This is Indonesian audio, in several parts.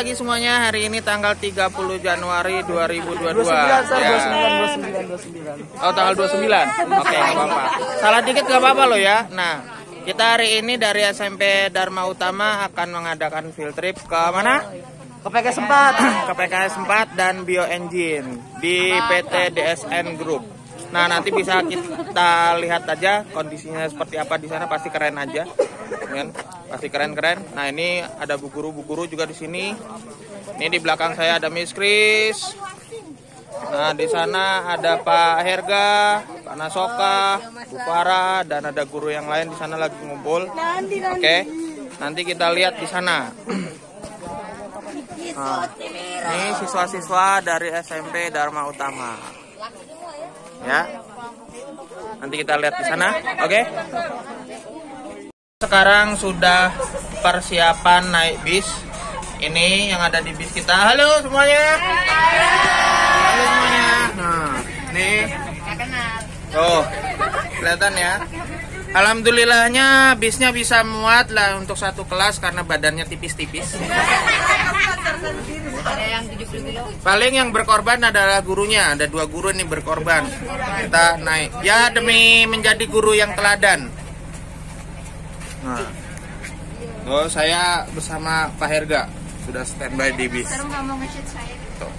pagi semuanya. Hari ini tanggal 30 Januari 2022. 29, Ya. 29. Oh, tanggal 29. Oke, nggak apa-apa. Salah dikit nggak apa-apa loh ya. Nah, kita hari ini dari SMP Dharma Utama akan mengadakan field trip ke mana? Ke PKS 4. Ke PKS 4 dan Bioengine di PT DSN Group. Nah, nanti bisa kita lihat aja kondisinya seperti apa di sana, pasti keren aja. Kan? Pasti keren-keren. Nah, ini ada bu guru juga di sini. Ini di belakang saya ada Miss Kris. Nah, di sana ada Pak Herga, Pak Nasoka, Bu Farah, dan ada guru yang lain di sana lagi ngumpul. Oke. Nanti kita lihat di sana. Nah, ini siswa-siswa dari SMP Dharma Utama. Ya, nanti kita lihat di sana, oke? Sekarang sudah persiapan naik bis. Ini yang ada di bis kita. Halo semuanya. Halo semuanya. Nah, nih. Oh, kelihatan ya. Alhamdulillahnya bisnya bisa muat lah untuk satu kelas karena badannya tipis-tipis. Paling yang berkorban adalah gurunya. Ada 2 guru nih berkorban. Kita naik ya demi menjadi guru yang teladan. Nah, oh, saya bersama Pak Herga sudah standby di bis. Tuh.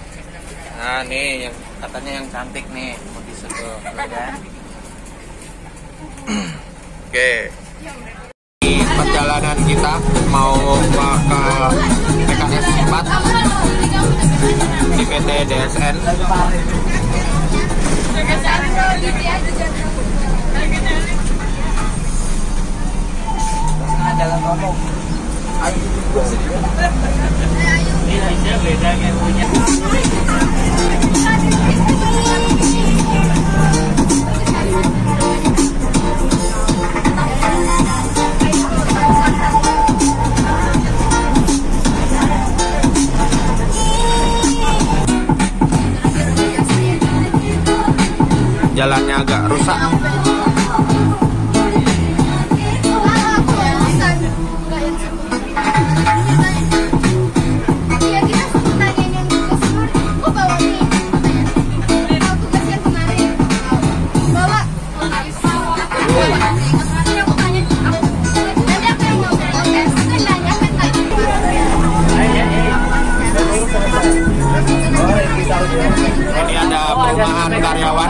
Nah, nih yang katanya yang cantik nih mau diseduh, kan? Oke. Ini perjalanan kita mau ke PKS 4 di PT DSN. Jalannya agak rusak. Ini ada perumahan karyawan.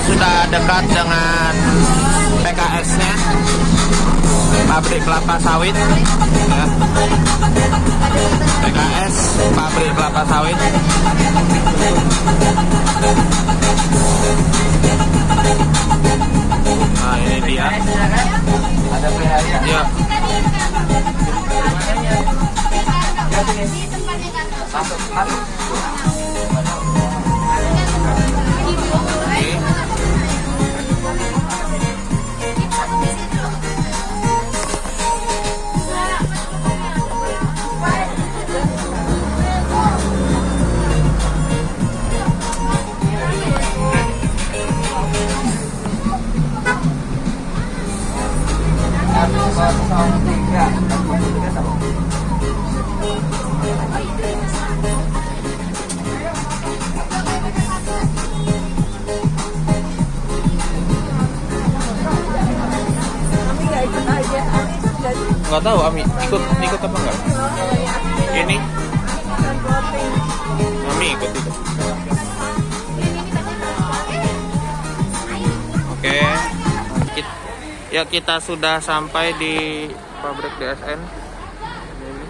Sudah dekat dengan PKS-nya, pabrik kelapa sawit ya. PKS pabrik kelapa sawit. Nah, ini dia. Ada PHK. Ya. Nggak tahu Ami ikut apa enggak? Ini Ami ikut. Ya, kita sudah sampai di pabrik DSN. Ini.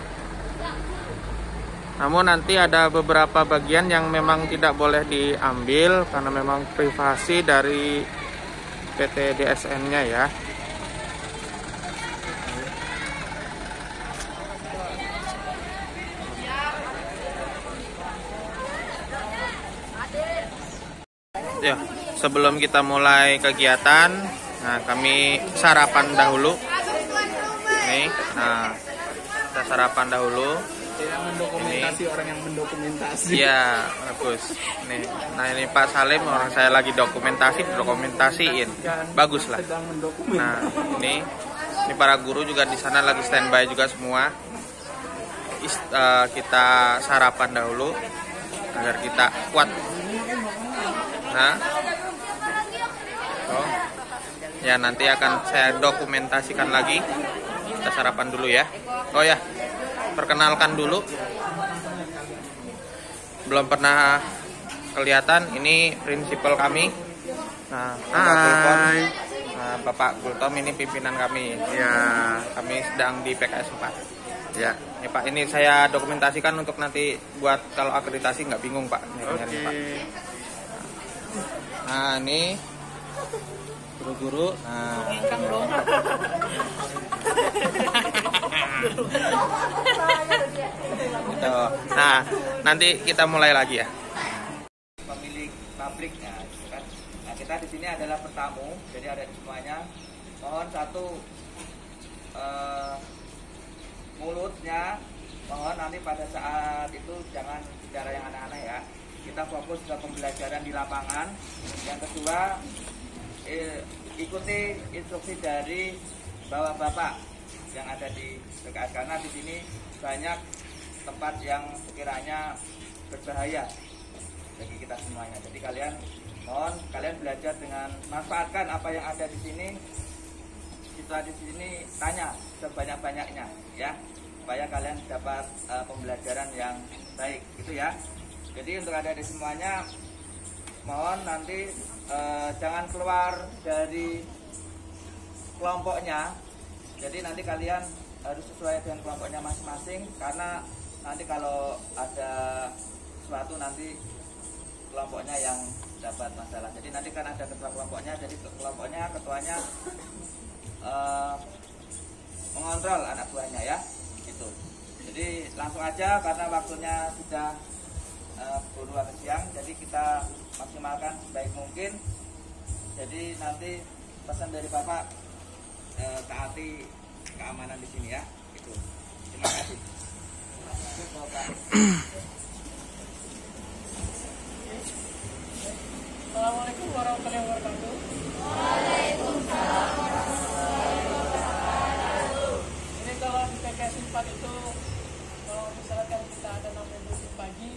Namun nanti ada beberapa bagian yang memang tidak boleh diambil karena memang privasi dari PT DSN-nya ya. Ya, sebelum kita mulai kegiatan, nah kami sarapan dahulu. Nih, nah kita sarapan dahulu. Yang mendokumentasi ini. Orang yang mendokumentasi. Iya, bagus. Nih, nah ini Pak Salim, orang saya lagi dokumentasiin. Bagus lah. Nah, ini para guru juga di sana lagi standby juga semua. Kita sarapan dahulu agar kita kuat. Nah, oh, ya nanti akan saya dokumentasikan lagi. Kita sarapan dulu ya. Oh ya, perkenalkan dulu. Belum pernah kelihatan, ini prinsipal kami. Nah, Bapak Gultom ini pimpinan kami. Ya, kami sedang di PKS 4. Ya. Ya Pak, ini saya dokumentasikan untuk nanti buat kalau akreditasi nggak bingung Pak. Oke. Nah, ini guru-guru. Nah, gitu. Nah, nanti kita mulai lagi ya. Pemilik pabriknya, gitu kan. Nah, kita di sini adalah bertamu, jadi ada semuanya. Mohon satu mulutnya, mohon nanti pada saat itu jangan bicara yang aneh-aneh ya. Kita fokus ke pembelajaran di lapangan. Yang kedua, ikuti instruksi dari bapak-bapak yang ada di PKS karena di sini banyak tempat yang sekiranya berbahaya bagi kita semuanya. Jadi kalian mohon kalian belajar dengan manfaatkan apa yang ada di sini. Setelah di sini tanya sebanyak-banyaknya ya, supaya kalian dapat pembelajaran yang baik gitu ya. Jadi untuk ada di semuanya mohon nanti jangan keluar dari kelompoknya. Jadi nanti kalian harus sesuai dengan kelompoknya masing-masing karena nanti kalau ada sesuatu nanti kelompoknya yang dapat masalah. Jadi nanti kan ada ketua kelompoknya, jadi kelompoknya ketuanya mengontrol anak buahnya ya gitu. Jadi langsung aja karena waktunya sudah pukul 2 siang, jadi kita maksimalkan sebaik mungkin. Jadi nanti pesan dari Bapak taati keamanan di sini ya gitu. Terima kasih. Assalamualaikum warahmatullahi wabarakatuh. Ini kalau di PKS 4 itu kalau misalkan kita ada namanya briefing pagi,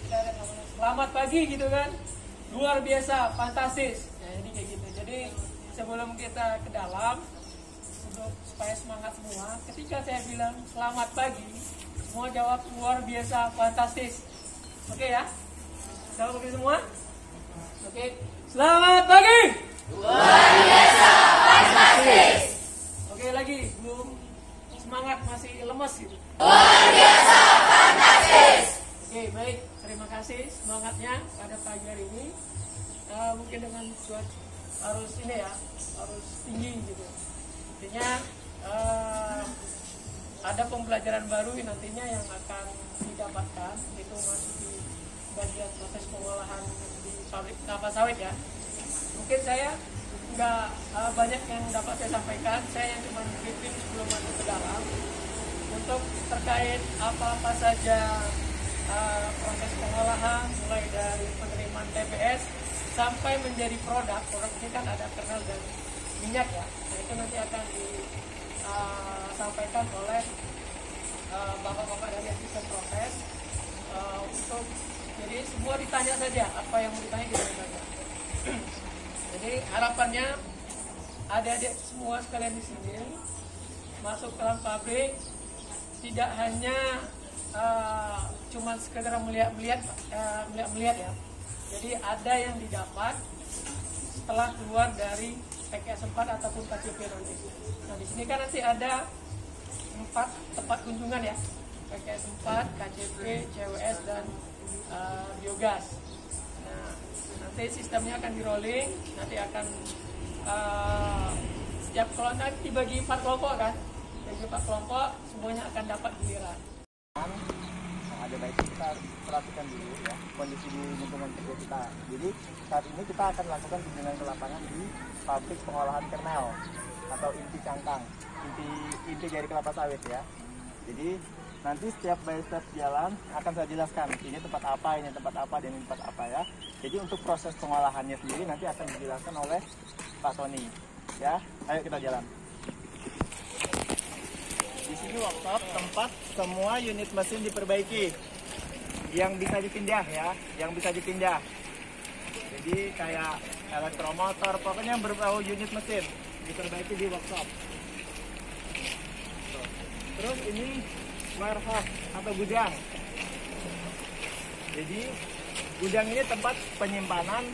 kita ada namanya selamat pagi gitu kan, luar biasa, fantastis. Nah ini kayak gitu. Jadi sebelum kita ke dalam, supaya semangat semua, ketika saya bilang selamat pagi, semua jawab luar biasa, fantastis. Oke ya? Jawab oke semua? Oke, selamat pagi. Luar biasa, fantastis. Oke lagi, belum semangat, masih lemes gitu. Luar biasa, fantastis. Oke baik, terima kasih semangatnya pada pagi hari ini. Mungkin dengan cuaca harus ini ya, harus tinggi gitu. Intinya ada pembelajaran baru nantinya yang akan didapatkan, itu masih di bagian proses pengolahan di pabrik kelapa sawit ya. Mungkin saya nggak banyak yang dapat saya sampaikan, saya yang cuma briefing sebelum masuk ke dalam untuk terkait apa-apa saja proses pengolahan mulai dari penerimaan TBS sampai menjadi produk ini kan ada kernel dan minyak ya. Nah itu nanti akan disampaikan oleh bapak-bapak dari asisten proses untuk jadi semua ditanya saja apa yang mau ditanya kita saja. Jadi harapannya adik-adik semua sekalian di sini masuk ke dalam pabrik tidak hanya cuma sekedar melihat ya. Jadi ada yang didapat setelah keluar dari PKS 4 ataupun KCP nanti. Nah di sini kan nanti ada 4 tempat kunjungan ya, PKS 4, KCP, CWS dan biogas. Nah nanti sistemnya akan di rolling, nanti akan setiap kalau nanti dibagi 4 kelompok kan, bagi 4 kelompok semuanya akan dapat giliran. Ada baiknya kita perhatikan dulu ya kondisi di lingkungan kerja kita. Jadi saat ini kita akan lakukan kunjungan ke lapangan di pabrik pengolahan kernel atau inti cangkang, inti dari kelapa sawit ya. Jadi nanti setiap by step jalan akan saya jelaskan ini tempat apa, ini tempat apa, dan ini tempat apa ya. Jadi untuk proses pengolahannya sendiri nanti akan dijelaskan oleh Pak Tony ya. Ayo kita jalan. Di sini workshop tempat semua unit mesin diperbaiki, yang bisa dipindah ya, yang bisa dipindah. Jadi kayak elektromotor, pokoknya yang berbau unit mesin diperbaiki di workshop. Terus ini warehouse atau gudang. Jadi gudang ini tempat penyimpanan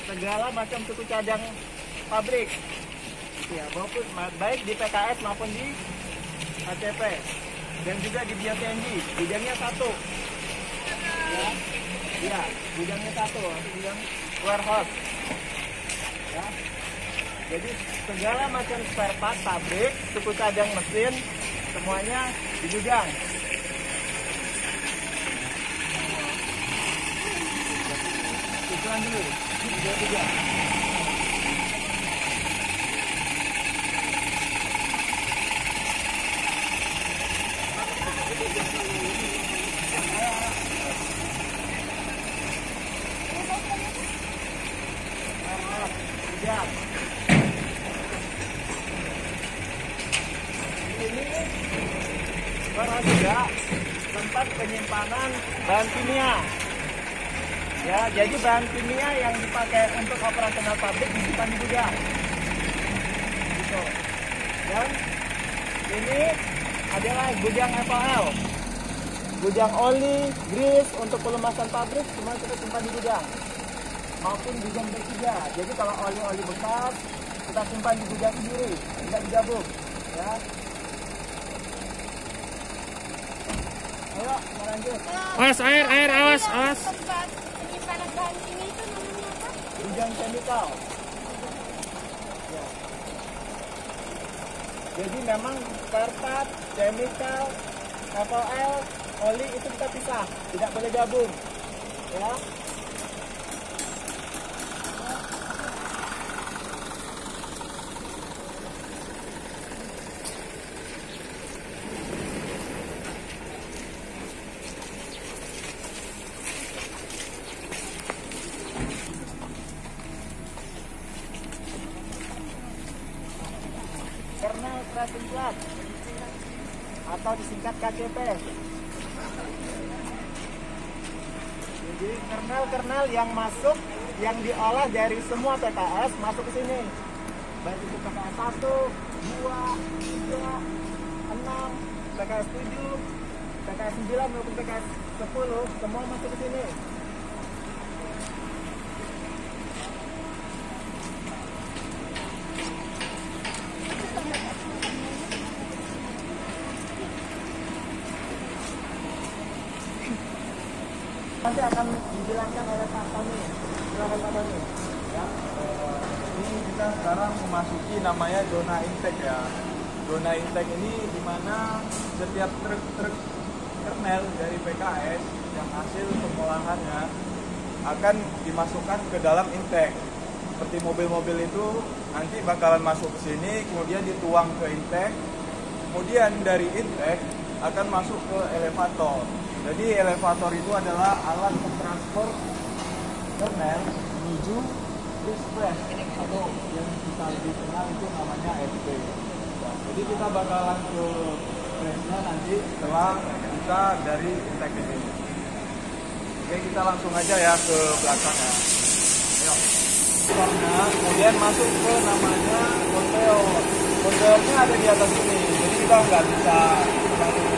segala macam suku cadang pabrik, ya, maupun baik di PKS maupun di KCP, dan juga di BioTNG. Gudangnya satu ya, gudangnya satu, gudang warehouse ya. Jadi segala macam spare part pabrik, suku cadang mesin, semuanya di gudang. Ikutan dulu, tiga. Ini warehouse juga tempat penyimpanan bahan kimia. Ya, jadi bahan kimia yang dipakai untuk operasional pabrik disimpan di gudang. Gitu. Dan ini adalah gudang FOL. Gudang oli, grease untuk pelumasan pabrik semua kita simpan di gudang. Maupun gudang B3. Jadi kalau oli bekas kita simpan di gudang sendiri, tidak digabung, ya. Ayo, lanjut. Awas air, awas. Tempat penyimpanan bahan kimia itu namanya apa? Gudang chemical. Ya. Jadi memang spare part, chemical, FOL, oli itu kita pisah, tidak boleh gabung, ya. Kernel pressing plant atau disingkat KCP. Jadi kernel yang masuk, yang diolah dari semua PKS masuk ke sini. Baik itu PKS 1, 2, 3, 6, PKS 7, PKS 9 maupun PKS 10, semua masuk ke sini. Nanti akan dijelaskan oleh Pak Tony. Silakan Pak Tony. Ya, ini kita sekarang memasuki namanya zona intake ya. Zona intake ini di mana setiap truk kernel dari PKS yang hasil pengolahannya akan dimasukkan ke dalam intake. Seperti mobil-mobil itu nanti bakalan masuk ke sini, kemudian dituang ke intake. Kemudian dari intake akan masuk ke elevator. Jadi elevator itu adalah alat transport kernel menuju express atau yang kita lebih kenal itu namanya SP. Nah, jadi kita bakalan ke expressnya nanti setelah kita dari intake ini. Oke, kita langsung aja ya ke belakang ya. Ayo. Kemudian masuk ke namanya konveyor. Konveyornya ada di atas sini, jadi kita nggak bisa masuk ke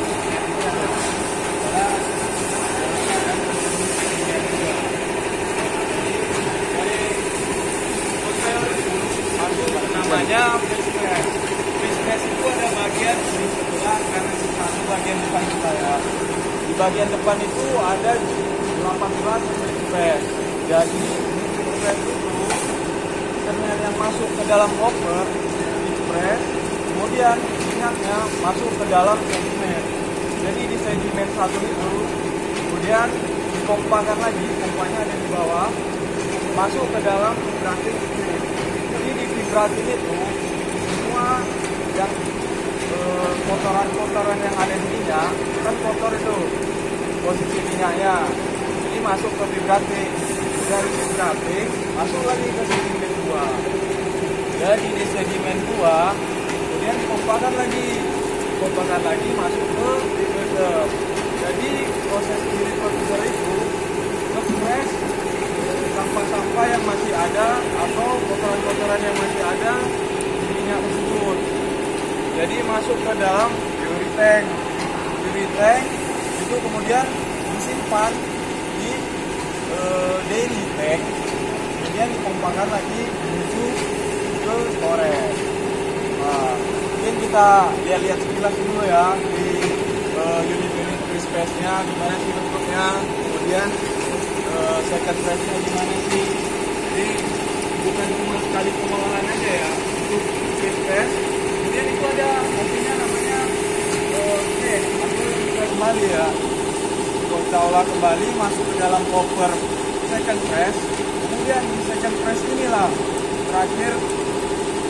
di bagian depan itu ada 18 press. Jadi press itu kernel yang masuk ke dalam koper di press, kemudian minyaknya masuk ke dalam sedimen. Jadi di sedimen satu itu kemudian dikompakan lagi, pompanya ada di bawah, masuk ke dalam vibrating ini. Jadi di vibrating itu semua yang kotoran-kotoran yang ada di minyak kan kotor itu posisi minyaknya, jadi masuk ke vibrating. Dari vibrating masuk lagi ke sedimen 2. Jadi di sedimen 2 kemudian dikompakan lagi masuk ke diffuser. Jadi proses di diffuser itu ngepres sampah-sampah yang masih ada atau kotoran-kotoran yang masih ada di minyak tersebut. Jadi masuk ke dalam purity tank. Purity tank itu kemudian disimpan di daily tank, kemudian dikompakan lagi menuju ke storage. Nah, mungkin kita lihat sekilas dulu ya di unit-unit free space-nya gimana sih bentuknya, kemudian second press-nya gimana sih. Jadi bukan cuma sekali pengolahan aja ya untuk free space. Kemudian itu ada hasilnya namanya cake atau kita kembali ya. Kita olah kembali masuk ke dalam koper second press. Kemudian di second press inilah terakhir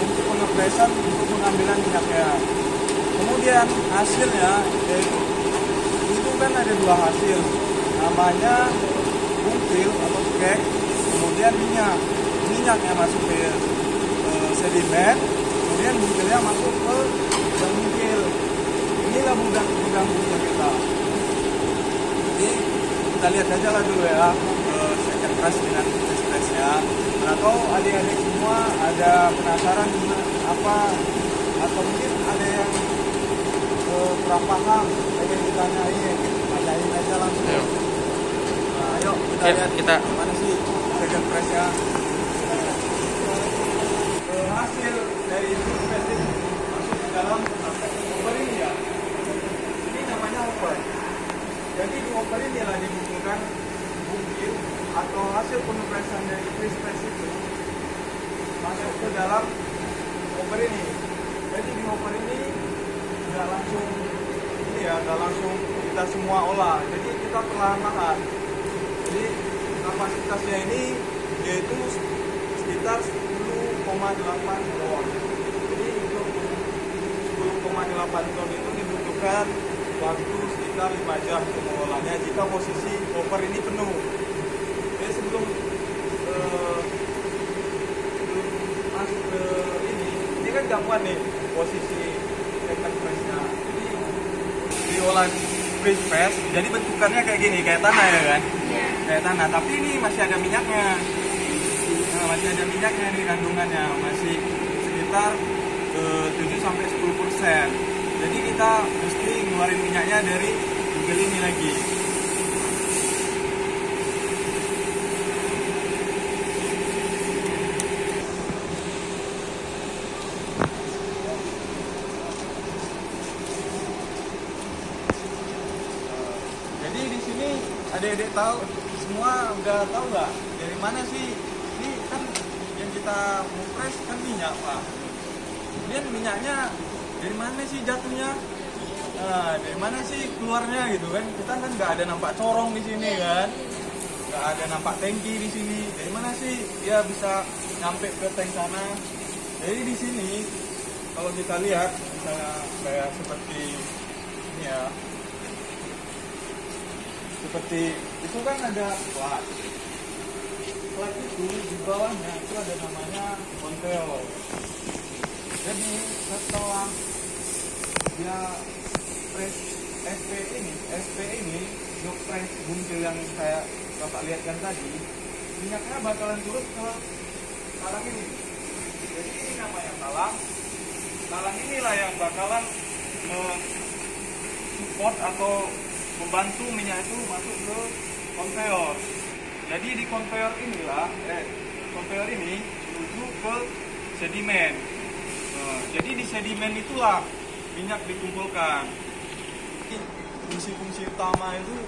untuk pengepresan untuk pengambilan minyaknya. Kemudian hasilnya yaitu itu kan ada 2 hasil, namanya bungkil atau cake, kemudian minyaknya masuk ke sedimen, kemudian bungkilnya masuk ke gudang bungkil. Inilah gudang bungkil kita. Jadi kita lihat aja lah dulu ya second press dengan first press-nya. Nah, kalau adik-adik semua ada penasaran gimana apa atau mungkin ada yang kurang paham pengen ditanyain aja langsung. Nah, ayo kita lihat mana sih second press-nya. Hasil dari first press ini masuk ke dalam hopper ini ya. Ini namanya hopper. Jadi di hopper ini lah dibutuhkan bungkil atau hasil pengepresan dari first press itu masuk ke dalam hopper ini. Jadi di hopper ini nggak langsung kita semua olah. Jadi kita perlahan-lahan. Jadi kapasitasnya ini yaitu sekitar 10,8 ton. Jadi untuk 10,8 ton itu dibutuhkan waktu sekitar 5 jam untuk mengolahnya jika posisi hopper ini penuh. Jadi sebelum masuk ke ini kan gangguan nih posisi second press-nya. Jadi diolah first press, jadi bentukannya kayak gini, kayak tanah ya kan? Kayak tanah, tapi ini masih ada minyaknya. Nah, masih ada minyaknya nih kandungannya, masih sekitar 7-10%. Jadi kita mesti ngeluarin minyaknya dari bungkil ini lagi. Jadi di sini adik-adik tahu semua udah tahu nggak dari mana sih ini kan yang kita ngepres kan minyak Pak. Kemudian minyaknya dari mana sih jatuhnya? Nah, dari mana sih keluarnya gitu kan? Kita kan nggak ada nampak corong di sini kan? Nggak ada nampak tangki di sini. Dari mana sih dia bisa nyampe ke tank sana? Jadi di sini kalau kita lihat misalnya kayak seperti ini ya, seperti itu kan ada plat. Plat itu di bawahnya itu ada namanya konveyor. Jadi setelah dia press SP ini press bungkil yang saya Bapak lihatkan tadi, minyaknya bakalan turun ke talang ini. Jadi ini namanya talang. Talang inilah yang bakalan support atau membantu minyak itu masuk ke konveyor. Jadi di konveyor inilah konveyor ini menuju ke sedimen. Jadi di sedimen itulah minyak dikumpulkan. fungsi-fungsi utama itu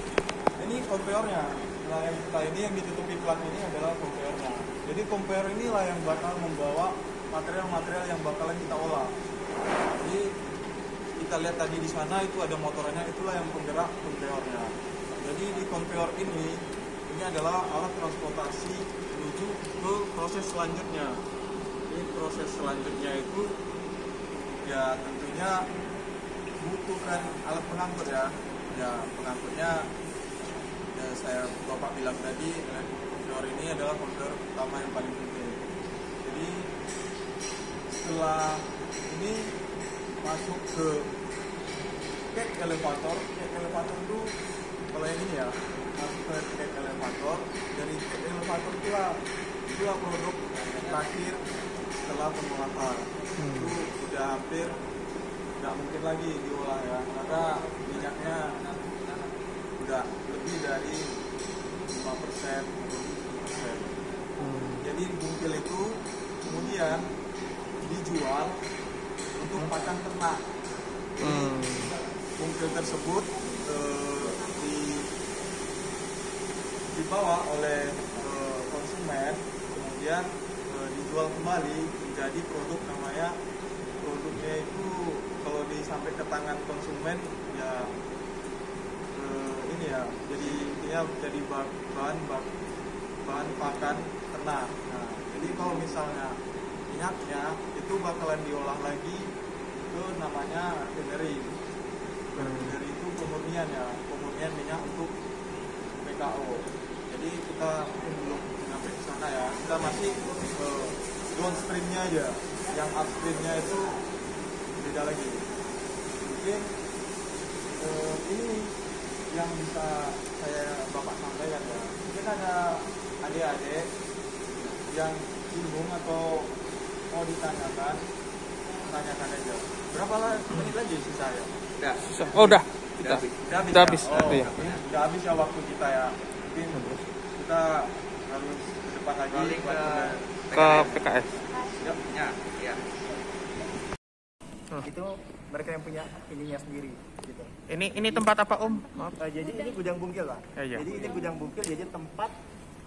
ini konveyornya. Nah, ini yang ditutupi plat ini adalah konveyornya. Jadi konveyor inilah yang bakal membawa material-material yang bakalan kita olah. Jadi kita lihat tadi di sana itu ada motornya, itulah yang penggerak konveyornya. Jadi di konveyor ini adalah alat transportasi menuju ke proses selanjutnya. Jadi proses selanjutnya itu ya tentunya butuhkan alat pengangkut ya. Ya pengangkutnya ya, Bapak bilang tadi konveyor ini adalah konveyor utama yang paling penting. Jadi setelah ini masuk ke cake elevator itu kalau yang ini ya masuk ke cake elevator. Dari cake elevator itulah produk terakhir setelah pengolahan. Itu sudah hampir nggak mungkin lagi diolah ya, karena minyaknya udah lebih dari 5% atau 10%. Jadi bungkil itu kemudian dijual untuk pakan ternak. Bungkil tersebut dibawa oleh konsumen, kemudian dijual kembali menjadi produk, namanya produknya itu kalau sampai ke tangan konsumen ya ini ya jadi bahan pakan ternak. Nah, jadi kalau misalnya minyaknya itu bakalan diolah lagi ke namanya refinery. Refinery itu pemurnian minyak untuk PKO. Jadi kita mungkin belum sampai ke sana ya. Kita masih downstreamnya aja. Yang upstreamnya itu beda lagi. Mungkin ini yang bisa Bapak sampaikan ya. Mungkin ada adik-adik yang bingung atau mau ditanyakan, tanyakan aja. Berapa menit lagi sisa ya? Oh udah. Udah habis. Oh, iya. Udah habis ya waktu kita ya. Mungkin kita harus ke depan lagi Ke PKS. Ya. Itu mereka yang punya ininya sendiri gitu. Ini tempat apa Om? Maaf. Jadi ini gudang bungkil lah. Iya. Jadi ini gudang bungkil, jadi tempat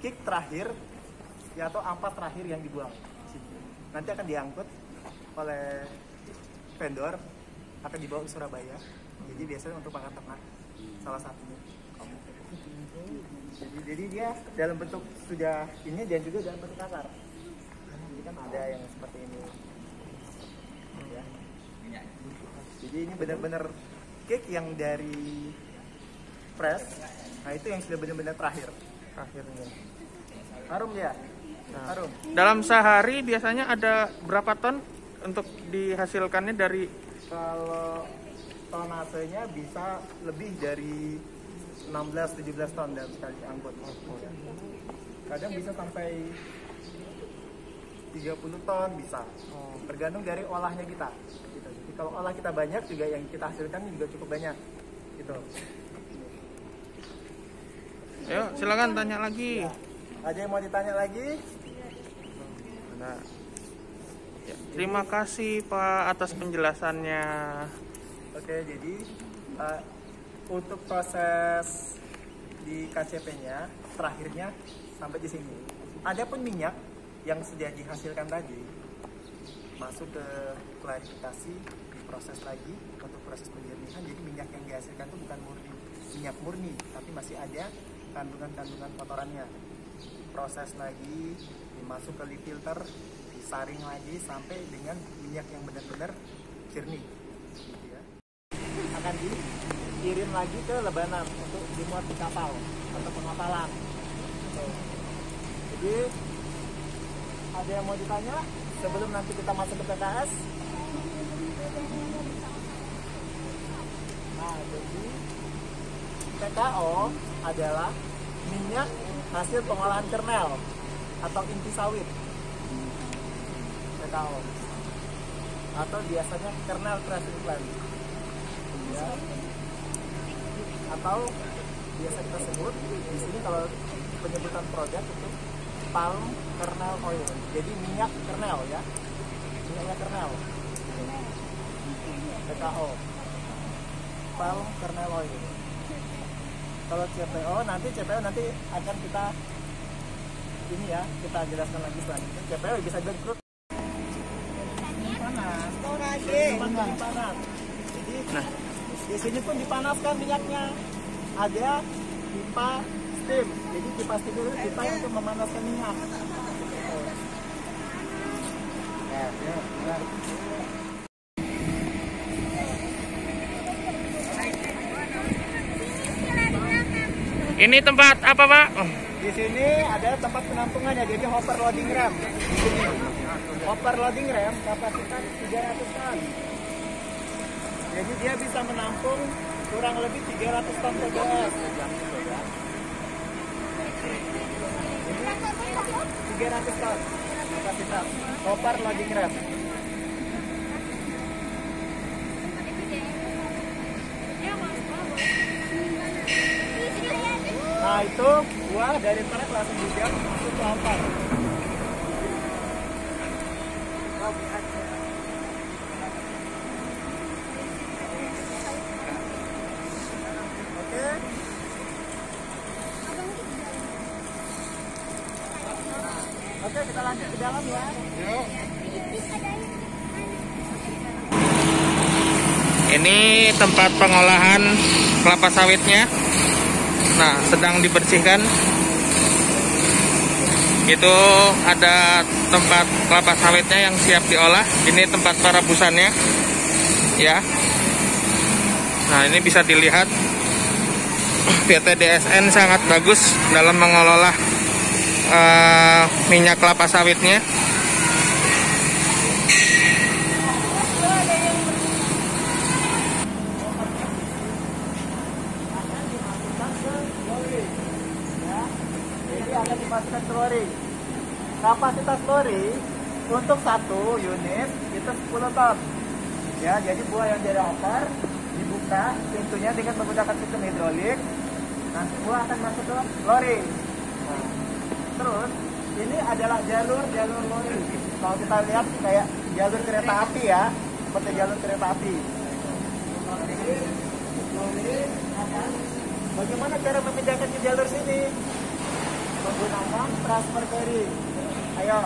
kick terakhir ya, atau ampas terakhir yang dibuang. Nanti akan diangkut oleh vendor, akan dibawa ke Surabaya. Jadi biasanya untuk pakan ternak salah satunya. Jadi dia dalam bentuk sudah ini dan juga dalam bentuk kasar. Jadi kan ada yang seperti ini. Ya. Jadi ini benar-benar cake yang dari press. Nah itu yang sudah benar-benar terakhirnya. Harum ya. Harum. Dalam sehari biasanya ada berapa ton untuk dihasilkannya dari? Kalau tonasenya bisa lebih dari 16-17 ton dalam sekali angkut. Kadang bisa sampai 30 ton bisa. Tergantung dari olahnya kita. Gitu. Jadi kalau olah kita banyak juga yang kita hasilkan juga cukup banyak. Gitu. Ayo silakan tanya lagi. Ya. Ada yang mau ditanya lagi? Ada. Ya, terima kasih Pak atas penjelasannya. Oke, jadi untuk proses di KCP-nya terakhirnya sampai di sini. Adapun minyak yang sudah dihasilkan tadi masuk ke klarifikasi, diproses lagi untuk proses penjernihan. Jadi minyak yang dihasilkan itu bukan minyak murni, tapi masih ada kandungan-kandungan kotorannya. Proses lagi, dimasuk ke lip filter, disaring lagi sampai dengan minyak yang benar-benar jernih. Gitu ya. Akan dikirim lagi ke Lebanon untuk dimuat di kapal atau pengapalan. Jadi ada yang mau ditanya sebelum nanti kita masuk ke PKS? Nah, jadi PKO adalah minyak hasil pengolahan kernel atau inti sawit. PKO atau biasanya kernel treatment plant. Ya. Atau biasa kita sebut di sini kalau penyebutan produk itu palm kernel oil. Jadi minyak kernel ya. Minyaknya kernel. PKO. Palm kernel oil. Kalau CPO nanti akan kita ini ya, kita jelaskan lagi selanjutnya. CPO bisa bangkrut. Panas. Panas. Jadi di sini pun dipanaskan minyaknya. Ada pipa steam. Jadi pipa steam itu pipa untuk memanaskan minyak. Ini tempat apa, Pak? Di sini ada tempat penampungannya, jadi hopper loading ram. Di sini. Hopper loading ram kapasitas 300 ton. Jadi dia bisa menampung kurang lebih 300 ton TBS. 300 ton kapasitas hopper loading ram. Nah itu buah dari truk langsung dibuang masuk ke hopper. Oke, kita lanjut ke dalam ya. Ini tempat pengolahan kelapa sawitnya. Nah, sedang dibersihkan. Itu ada tempat kelapa sawitnya yang siap diolah. Ini tempat perebusannya. Ya. Nah, ini bisa dilihat PT DSN sangat bagus dalam mengelola minyak kelapa sawitnya. Akan dimasukkan ke lori. Kapasitas lori untuk satu unit itu 10 ton. Ya, jadi buah yang dari hopper dibuka pintunya dengan menggunakan sistem hidrolik. Nanti buah akan masuk ke lori. Nah, terus ini adalah jalur lori. Kalau kita lihat kayak jalur kereta api ya, seperti jalur kereta api. Lori akan bagaimana cara memindahkan ke jalur sini? Menggunakan transfer ferry. Ayo.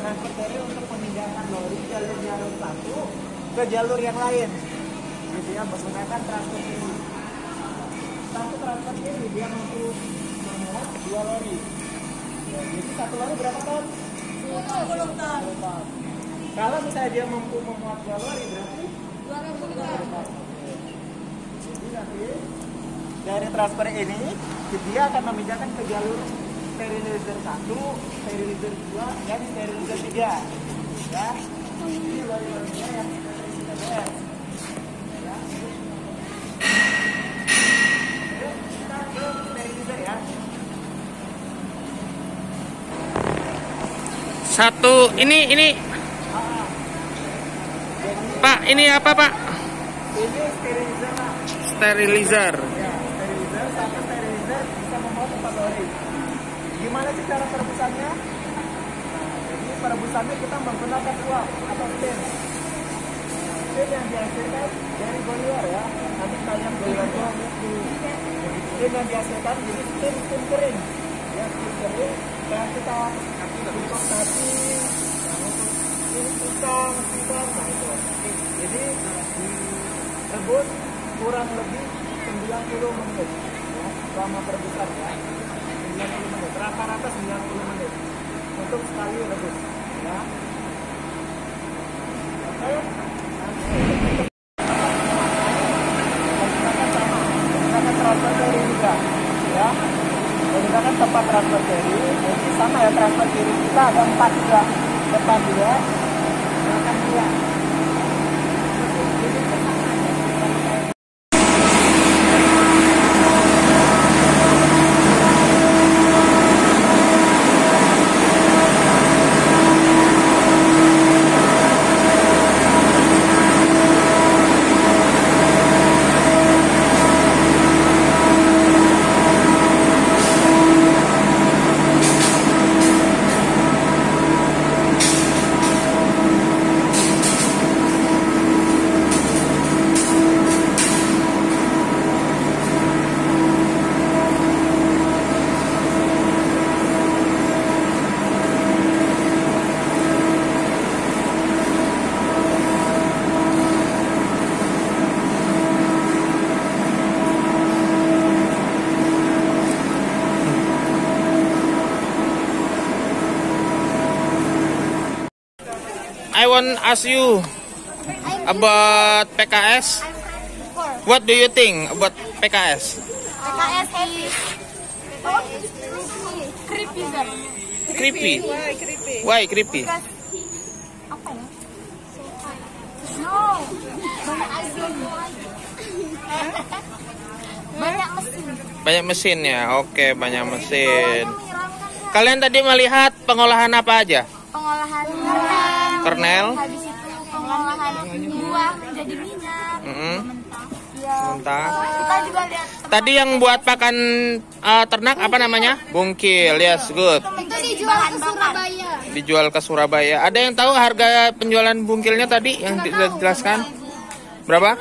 Transfer ferry untuk memindahkan lori jalur satu ke jalur yang lain. Jadi dia menggunakan transfer ferry. Satu transfer ferry dia mampu memuat 2 lori. Ya, jadi satu lori berapa ton? 20 ton. Kalau misalnya dia mampu memuat 2 lori berarti 20 ton. Jadi nanti dari transfer ini dia akan memindahkan ke jalur sterilizer 1, sterilizer 2, dan sterilizer 3. Ya. Ini lori-lorinya yang terisi TBS. Ya. Oke, kita ke sterilizer ya. Satu ini Pak, ini apa, Pak? Ini sterilizer. Sterilizer. Ya, sterilizer, satu sterilizer bisa memuat 4 lori. Gimana sih cara perebusannya? Jadi perebusannya kita menggunakan uap atau steam. Steam yang dihasilkan dari boiler ya. Nanti kalian boilernya steam yang dihasilkan jadi steam kering. Ya, steam kering. Dan kita importasi ini pisang, nah itu. Jadi direbus kurang lebih 90 menit ya, selama perebusan ya. 90 menit, rata-rata 90 menit untuk sekali rebus ya. Oke, menggunakan transfer ferry juga ya, menggunakan tempat transfer ferry. Jadi sama ya, transfer ferry kita ada 4 juga, depan 2, belakang 2. I want ask you about PKS. What do you think about PKS? PKS is creepy, sir. Creepy. Why creepy? Apa ya? No. Banyak mesin. Banyak mesin ya. Oke, banyak mesin. Kalian tadi melihat pengolahan apa aja? Pengolahan Kernel. Habis itu pengolahan buah menjadi minyak. Mentah. Ya. Mentah. Kita juga lihat. Tadi yang buat pakan ternak apa namanya? Bungkil. Yes, good. Itu dijual ke Surabaya. Dijual ke Surabaya. Ada yang tahu harga penjualan bungkilnya tadi yang dijelaskan? Berapa?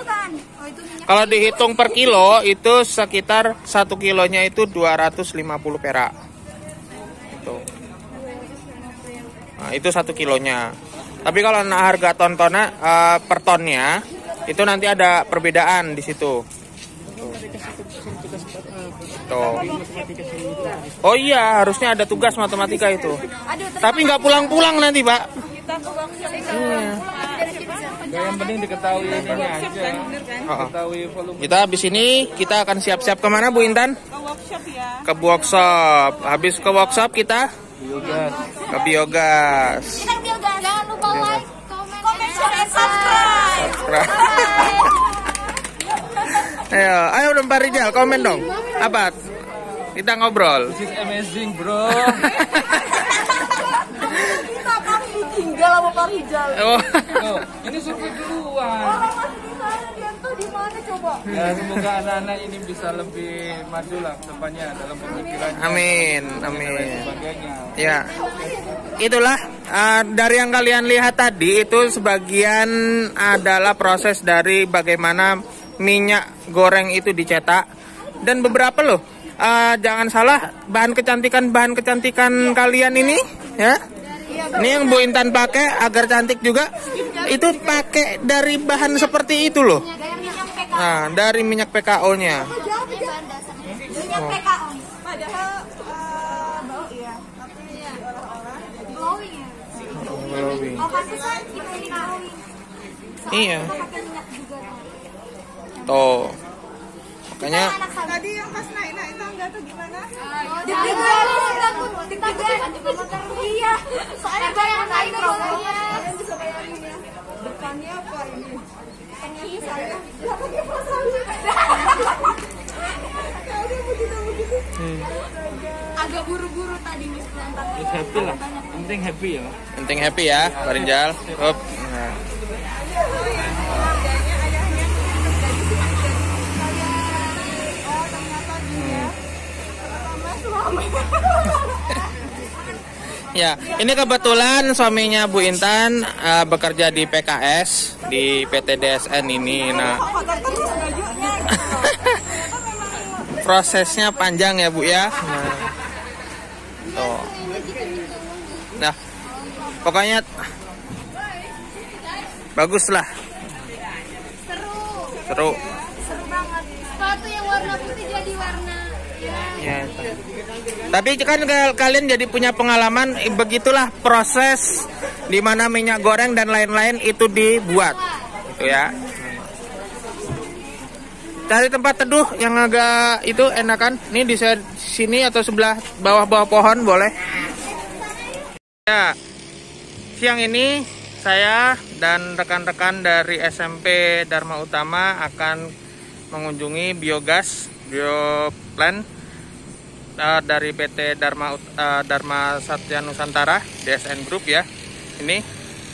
Kalau dihitung per kilo itu sekitar 1 kilonya itu 250 perak. Itu. Nah, itu 1 kilonya. Tapi kalau harga tontonnya per tonnya itu nanti ada perbedaan di situ. Tuh. Oh iya, harusnya ada tugas matematika itu. Tapi nggak pulang-pulang nanti, Pak. Yang penting diketahui ininya aja. Diketahui volume. Kita habis ini kita akan siap-siap kemana, Bu Intan? Ke workshop ya. Ke workshop. Habis ke workshop kita Biogas. ke biogas. Jangan lupa like, comment, share, and subscribe. Ayo dong Pak Rijal, komen dong. Apa? Kita ngobrol. This is amazing, bro. Kita akan ditinggal sama Pak Rijal. Oh. Oh, ini survei duluan. Orang masih di sana, dia tuh di mana coba? Ya, semoga anak-anak ini bisa lebih maju lah depannya dalam pemikiran. Amin, Dan amin. sebagainya. Ya, itulah dari yang kalian lihat tadi itu sebagian adalah proses dari bagaimana minyak goreng itu dicetak dan beberapa loh. Jangan salah bahan kecantikan kalian ini ya. Ini yang Bu Intan pakai agar cantik juga. Itu pakai dari bahan seperti itu loh. Nah, dari minyak PKO-nya. Minyak PKO. Padahal bau ya. Glowing ya. Glowing. Oh, pantesan itu glowing. Iya. Pakai minyak juga. Tuh. Makanya Tadi yang pas naik tangga tuh gimana? Deg-degan, takut deg-degan. Iya. Soalnya bayang naik robonya. Kalian bisa bayangin ya. Depannya apa ini? Depannya saya. Belakangnya Pak Salim. Ada begitu. Agak buru-buru tadi Miss Blantak. Happy lah. Penting happy ya. penting happy ya, Pak Rijal. Up. Nah. Ya, ini kebetulan suaminya Bu Intan bekerja di PKS di PT DSN ini. Nah, prosesnya panjang ya Bu ya. Nah, pokoknya bagus lah. Seru. Seru banget. Sepatu yang warna putih jadi warna Ya. Tapi kan kalian jadi punya pengalaman, begitulah proses di mana minyak goreng dan lain-lain itu dibuat, gitu ya. Cari tempat teduh yang agak itu enakan. Ini di sini atau sebelah bawah pohon boleh. Ya, siang ini saya dan rekan-rekan dari SMP Dharma Utama akan mengunjungi biogas bioplant dari PT Dharma Satya Nusantara DSN Group ya. Ini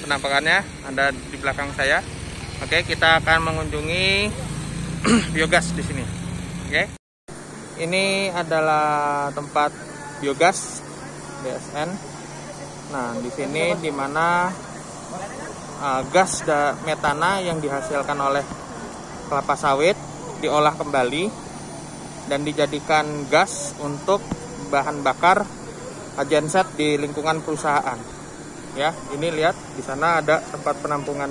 penampakannya ada di belakang saya. Oke, kita akan mengunjungi biogas di sini. Oke. Ini adalah tempat biogas DSN. Nah, di sini dimana gas metana yang dihasilkan oleh kelapa sawit diolah kembali dan dijadikan gas untuk bahan bakar genset di lingkungan perusahaan. Ya, ini lihat di sana ada tempat penampungan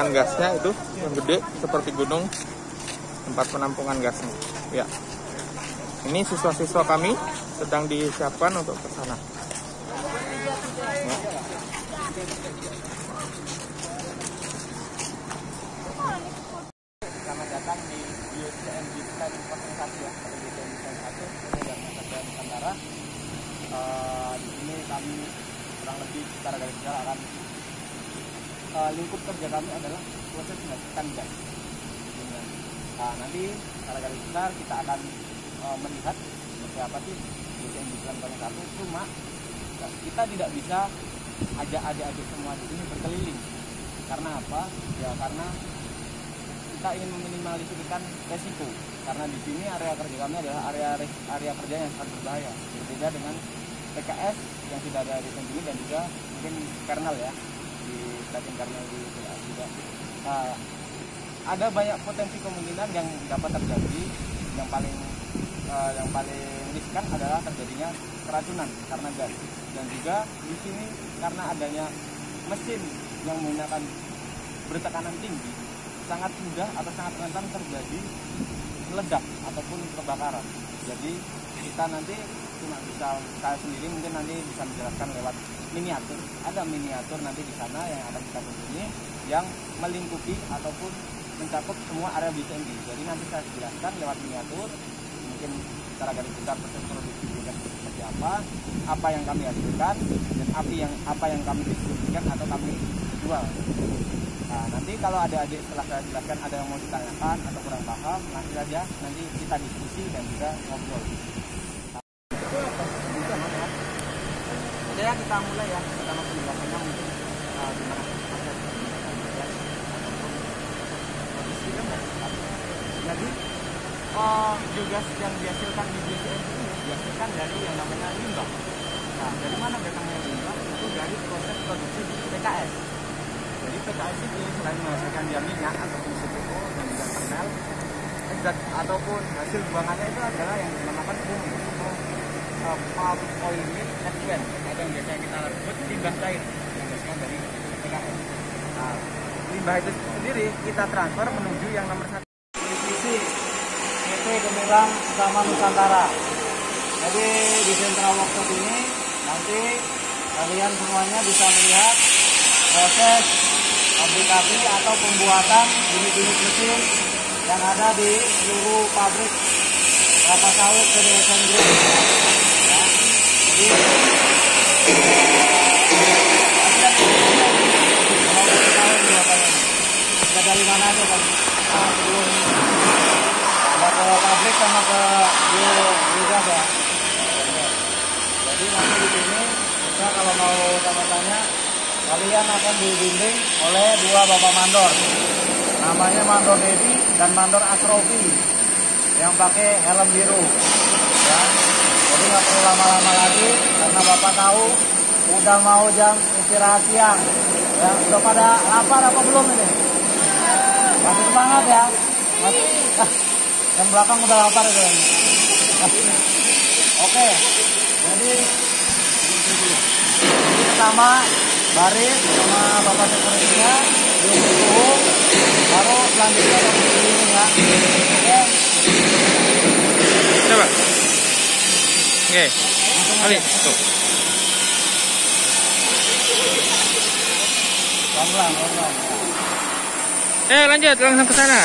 gasnya itu yang gede seperti gunung, tempat penampungan gasnya. Ya, ini siswa-siswa kami sedang disiapkan untuk ke sana. Ya. kurang lebih secara garis besar akan lingkup kerja kami adalah proses menghasilkan gas. Nah, nanti secara garis besar kita akan melihat seperti apa sih BCM di Bulan Paling 1. Cuma kita tidak bisa ajak semua di sini berkeliling. Karena apa? Ya karena kita ingin meminimalisirkan resiko. Karena di sini area kerja kami adalah area kerja yang sangat berbahaya. Berbeda dengan PKS yang sudah ada di sini dan juga mungkin kernel ya di stasiun kernel di PKS juga. Nah, ada banyak potensi kemungkinan yang dapat terjadi. Yang paling riskan adalah terjadinya keracunan karena gas. Dan juga di sini karena adanya mesin yang menggunakan bertekanan tinggi, sangat mudah atau sangat rentan terjadi ledak ataupun kebakaran. Jadi kita nanti cuma bisa, saya sendiri mungkin nanti bisa menjelaskan lewat miniatur. Ada miniatur nanti di sana yang akan kita kunjungi yang melingkupi ataupun mencakup semua area BCMD. Jadi nanti saya jelaskan lewat miniatur, mungkin secara garis besar proses produksi gas seperti apa yang kami hasilkan dan apa yang kami distribusikan atau kami jual. Nah, nanti kalau ada adik setelah saya jelaskan ada yang mau ditanyakan atau kurang paham, nanti saja nanti kita diskusi dan juga ngobrol. Ya kita mulai ya pertama penjelasannya mungkin gimana proses jadi biogas yang dihasilkan di BCM ini dihasilkan dari yang namanya limbah. Nah, dari mana datangnya limbah? Itu dari proses produksi PKS. Jadi PKS ini selain menghasilkan dia minyak ataupun CPO dan juga kernel, ataupun hasil buangannya itu adalah yang dinamakan palm oil mill effluent atau yang biasa kita sebut limbah cair yang biasanya dari PKS. Nah, limbah itu sendiri kita transfer menuju yang nomor 1 divisi PT Gemilang Utama Nusantara. Jadi di Central Workshop ini nanti kalian semuanya bisa melihat proses fabrikasi atau pembuatan unit-unit mesin yang ada di seluruh pabrik kelapa sawit DSN Group. Ya, jadi dari mana aja kan? Sebelum ke pabrik sama ke biogas ya. Jadi nanti di sini kita kalau mau tanya-tanya, kalian akan dibimbing oleh dua bapak mandor. Namanya Mandor Dedi dan Mandor Asrofi yang pakai helm biru. Ya. Jadi nggak perlu lama-lama lagi karena bapak tahu udah mau jam istirahat siang. Ya, udah pada lapar apa belum ini? Masih semangat ya? Masih. Yang belakang udah lapar itu. Oke. Jadi pertama baris sama bapak sekuritinya dulu, baru selanjutnya ini ya. Oke. Coba. Oke. Kali. Tuh. Pelan-pelan. Lanjut langsung ke sana.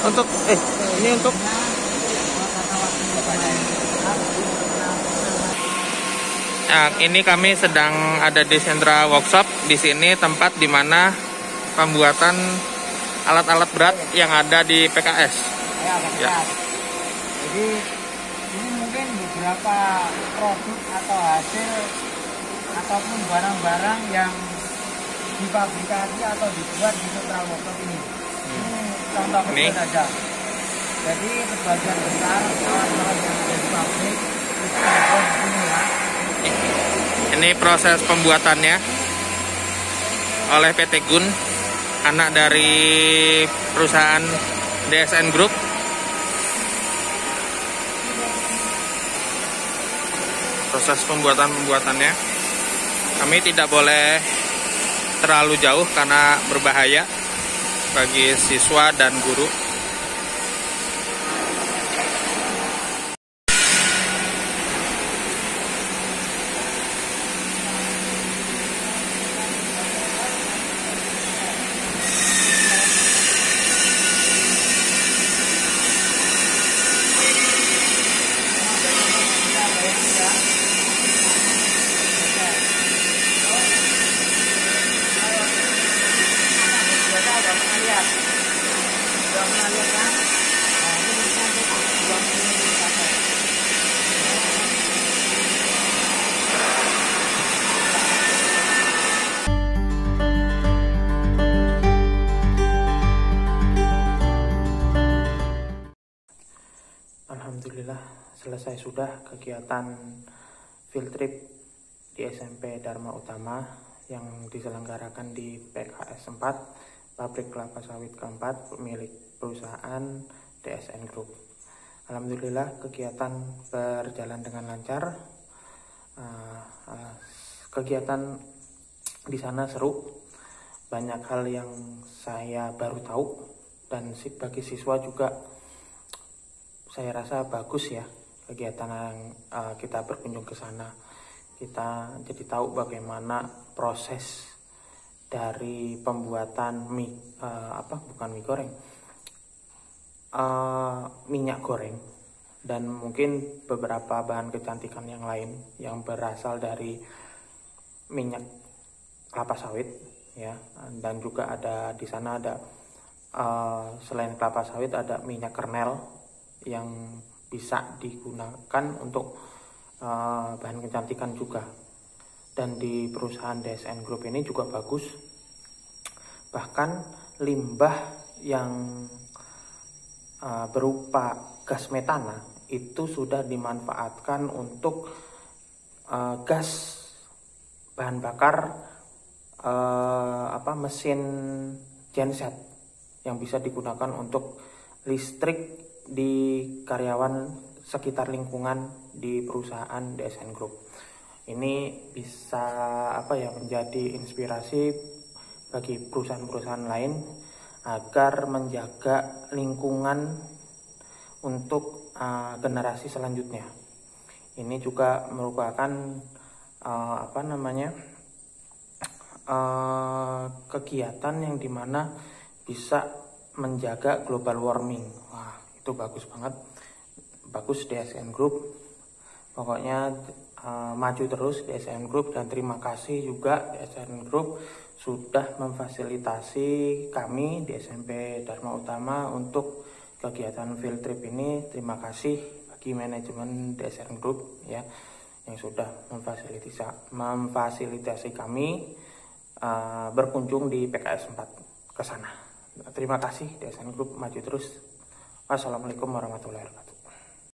Untuk ini untuk ini kami sedang ada di sentra workshop. Di sini tempat di mana pembuatan alat-alat berat yang ada di PKS. Ya. Jadi ini mungkin beberapa produk atau hasil ataupun barang-barang yang difabrikasi atau dibuat di sentra workshop ini. Ini contoh kecil saja. Jadi sebagian besar alat-alat yang ada di pabrik itu dibuat di sini ya. Ini proses pembuatannya oleh PT Gun, anak dari perusahaan DSN Group. Proses pembuatannya, kami tidak boleh terlalu jauh karena berbahaya bagi siswa dan guru. selesai sudah kegiatan field trip di SMP Dharma Utama yang diselenggarakan di PKS 4, pabrik kelapa sawit keempat milik perusahaan DSN Group. Alhamdulillah kegiatan berjalan dengan lancar. Kegiatan di sana seru, banyak hal yang saya baru tahu, dan bagi siswa juga saya rasa bagus ya kegiatan yang kita berkunjung ke sana. Kita jadi tahu bagaimana proses dari pembuatan minyak goreng dan mungkin beberapa bahan kecantikan yang lain yang berasal dari minyak kelapa sawit ya. Dan juga ada di sana ada selain kelapa sawit ada minyak kernel yang bisa digunakan untuk bahan kecantikan juga. Dan di perusahaan DSN Group ini juga bagus, bahkan limbah yang berupa gas metana itu sudah dimanfaatkan untuk gas bahan bakar mesin genset yang bisa digunakan untuk listrik di karyawan sekitar lingkungan di perusahaan DSN Group. Ini bisa menjadi inspirasi bagi perusahaan-perusahaan lain agar menjaga lingkungan untuk generasi selanjutnya. Ini juga merupakan kegiatan yang dimana bisa menjaga global warming. Wah, itu bagus banget, bagus DSN Group. Pokoknya maju terus DSN Group, dan terima kasih juga DSN Group sudah memfasilitasi kami di SMP Dharma Utama untuk kegiatan field trip ini. Terima kasih bagi manajemen DSN Group ya yang sudah memfasilitasi kami berkunjung di PKS 4 ke sana. Terima kasih DSN Group, maju terus. Wassalamualaikum warahmatullahi wabarakatuh.